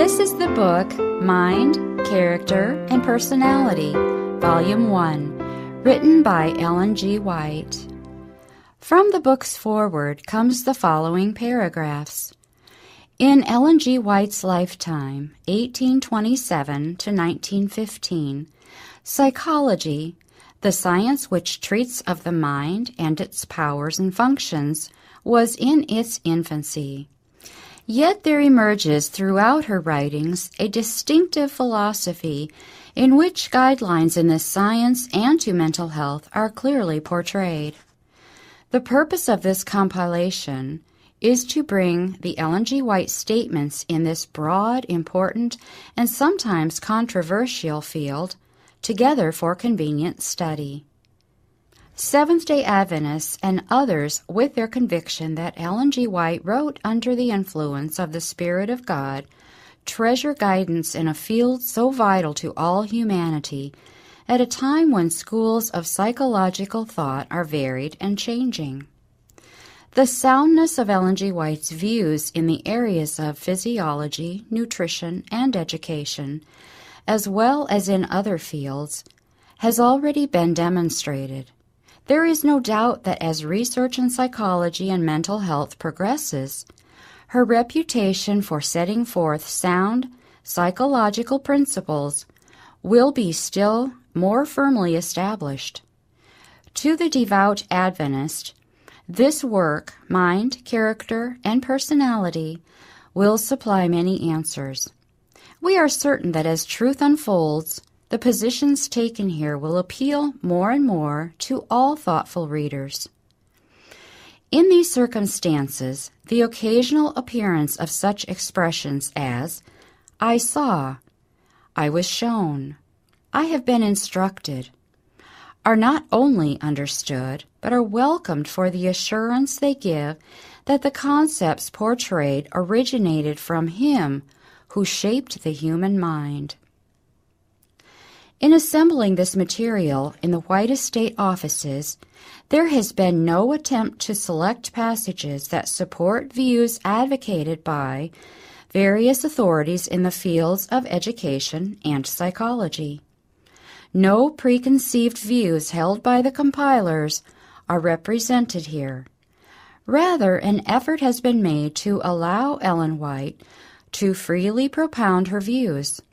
This is the book Mind, Character, and Personality, Volume 1, written by Ellen G. White. From the book's foreword comes the following paragraphs. In Ellen G. White's lifetime, 1827 to 1915, psychology, the science which treats of the mind and its powers and functions, was in its infancy. Yet there emerges throughout her writings a distinctive philosophy in which guidelines in this science and to mental health are clearly portrayed. The purpose of this compilation is to bring the Ellen G. White statements in this broad, important, and sometimes controversial field together for convenient study. Seventh-day Adventists and others with their conviction that Ellen G. White wrote under the influence of the Spirit of God treasure guidance in a field so vital to all humanity at a time when schools of psychological thought are varied and changing. The soundness of Ellen G. White's views in the areas of physiology, nutrition, and education, as well as in other fields, has already been demonstrated. There is no doubt that as research in psychology and mental health progresses, her reputation for setting forth sound psychological principles will be still more firmly established. To the devout Adventist, this work, Mind, Character, and Personality, will supply many answers. We are certain that as truth unfolds, the positions taken here will appeal more and more to all thoughtful readers. In these circumstances, the occasional appearance of such expressions as, I saw, I was shown, I have been instructed, are not only understood, but are welcomed for the assurance they give that the concepts portrayed originated from Him who shaped the human mind. In assembling this material in the White Estate offices, there has been no attempt to select passages that support views advocated by various authorities in the fields of education and psychology. No preconceived views held by the compilers are represented here. Rather, an effort has been made to allow Ellen White to freely propound her views.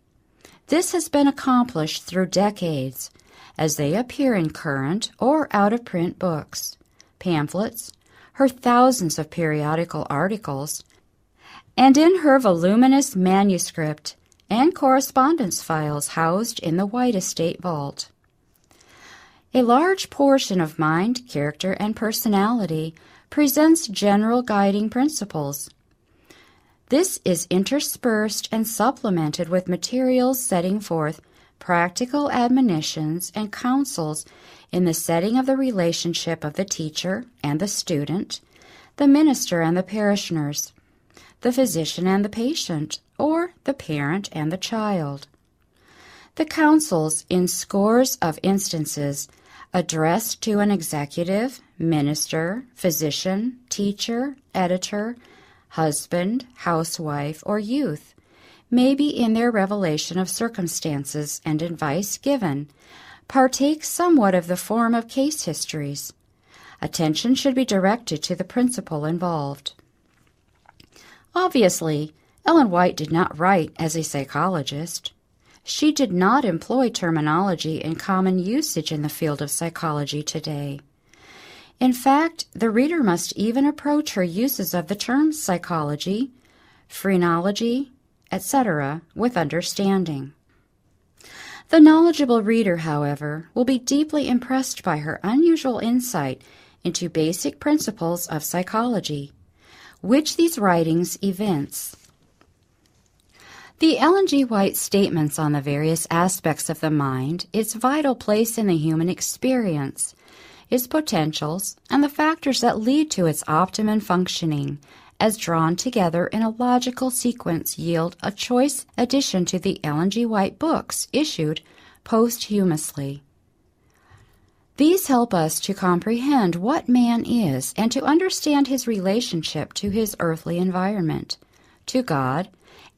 This has been accomplished through decades, as they appear in current or out-of-print books, pamphlets, her thousands of periodical articles, and in her voluminous manuscript and correspondence files housed in the White Estate Vault. A large portion of Mind, Character, and Personality presents general guiding principles. This is interspersed and supplemented with materials setting forth practical admonitions and counsels in the setting of the relationship of the teacher and the student, the minister and the parishioners, the physician and the patient, or the parent and the child. The counsels, in scores of instances, addressed to an executive, minister, physician, teacher, editor, husband, housewife, or youth, may be in their revelation of circumstances and advice given, partake somewhat of the form of case histories. Attention should be directed to the principle involved. Obviously, Ellen White did not write as a psychologist. She did not employ terminology in common usage in the field of psychology today. In fact, the reader must even approach her uses of the terms psychology, phrenology, etc., with understanding. The knowledgeable reader, however, will be deeply impressed by her unusual insight into basic principles of psychology, which these writings evince. The Ellen G. White statements on the various aspects of the mind, its vital place in the human experience, its potentials, and the factors that lead to its optimum functioning, as drawn together in a logical sequence, yield a choice addition to the Ellen G. White books issued posthumously. These help us to comprehend what man is and to understand his relationship to his earthly environment, to God,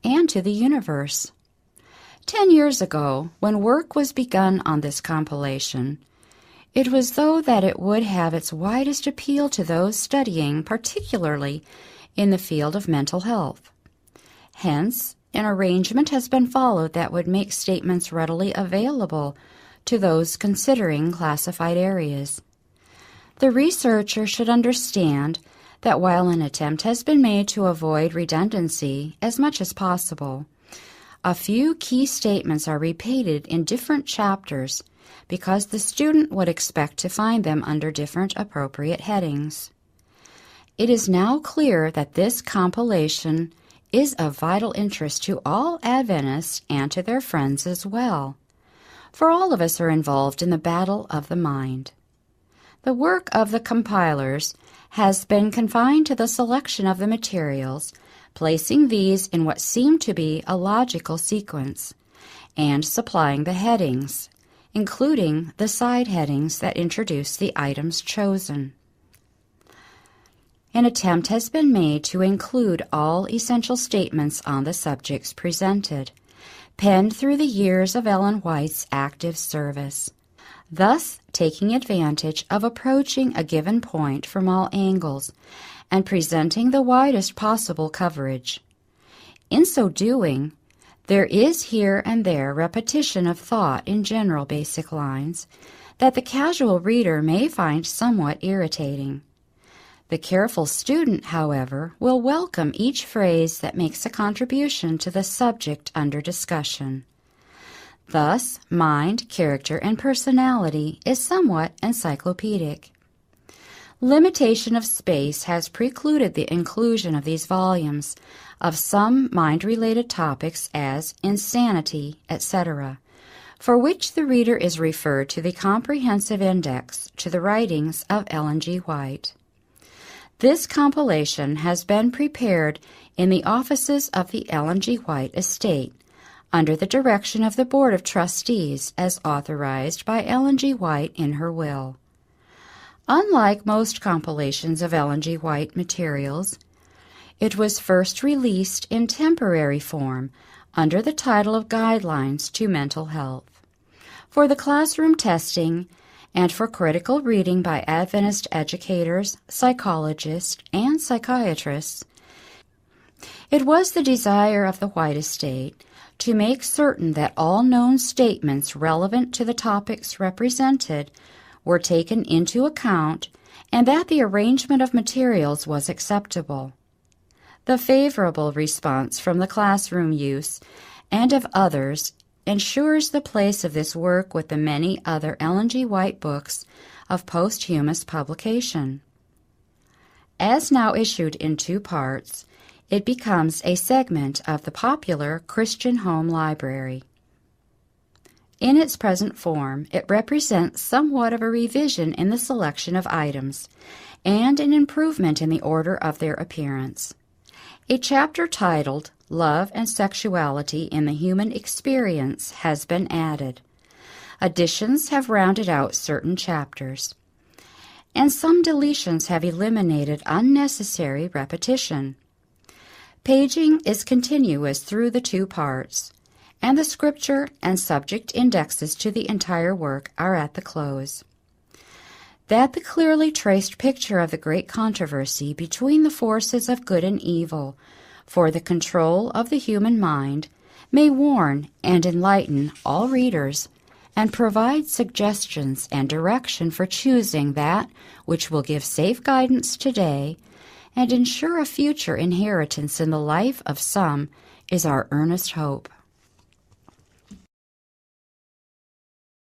and to the universe. 10 years ago, when work was begun on this compilation, it was thought that it would have its widest appeal to those studying, particularly in the field of mental health. Hence, an arrangement has been followed that would make statements readily available to those considering classified areas. The researcher should understand that while an attempt has been made to avoid redundancy as much as possible, a few key statements are repeated in different chapters because the student would expect to find them under different appropriate headings. It is now clear that this compilation is of vital interest to all Adventists and to their friends as well, for all of us are involved in the battle of the mind. The work of the compilers has been confined to the selection of the materials, placing these in what seemed to be a logical sequence, and supplying the headings, including the side headings that introduce the items chosen. An attempt has been made to include all essential statements on the subjects presented, penned through the years of Ellen White's active service, thus taking advantage of approaching a given point from all angles and presenting the widest possible coverage. In so doing, there is here and there repetition of thought in general basic lines that the casual reader may find somewhat irritating. The careful student, however, will welcome each phrase that makes a contribution to the subject under discussion. Thus, mind, character, and personality is somewhat encyclopedic. Limitation of space has precluded the inclusion of these volumes of some mind-related topics as insanity, etc., for which the reader is referred to the comprehensive index to the writings of Ellen G. White. This compilation has been prepared in the offices of the Ellen G. White Estate, under the direction of the Board of Trustees as authorized by Ellen G. White in her will. Unlike most compilations of Ellen G. White materials, it was first released in temporary form under the title of Guidelines to Mental Health, for the classroom testing and for critical reading by Adventist educators, psychologists, and psychiatrists. It was the desire of the White Estate to make certain that all known statements relevant to the topics represented were taken into account and that the arrangement of materials was acceptable. The favorable response from the classroom use and of others ensures the place of this work with the many other Ellen G. White books of posthumous publication. As now issued in 2 parts, it becomes a segment of the popular Christian Home Library. In its present form, it represents somewhat of a revision in the selection of items and an improvement in the order of their appearance. A chapter titled Love and Sexuality in the Human Experience has been added. Additions have rounded out certain chapters, and some deletions have eliminated unnecessary repetition. Paging is continuous through the 2 parts, and the scripture and subject indexes to the entire work are at the close. That the clearly traced picture of the great controversy between the forces of good and evil for the control of the human mind may warn and enlighten all readers and provide suggestions and direction for choosing that which will give safe guidance today and ensure a future inheritance in the life of some is our earnest hope.